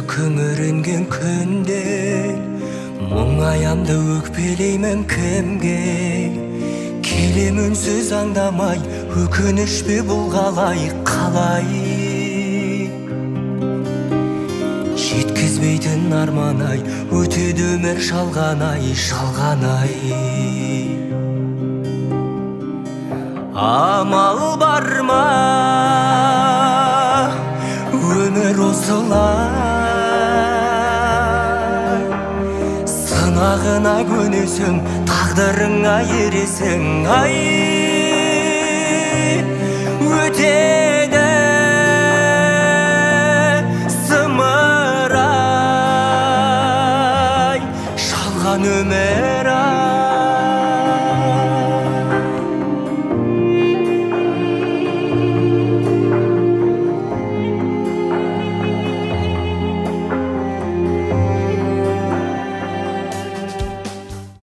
күңірінген күндер мұңаямды өкпелеймін кімге келем үнсіз аңдамай өкініш пе бұл қалай жеткізбейтін арман-ай өтеді өмір жалған-ай амал бар ма өмір осылай сынағына көнесің тағдырыңа ересің ай өте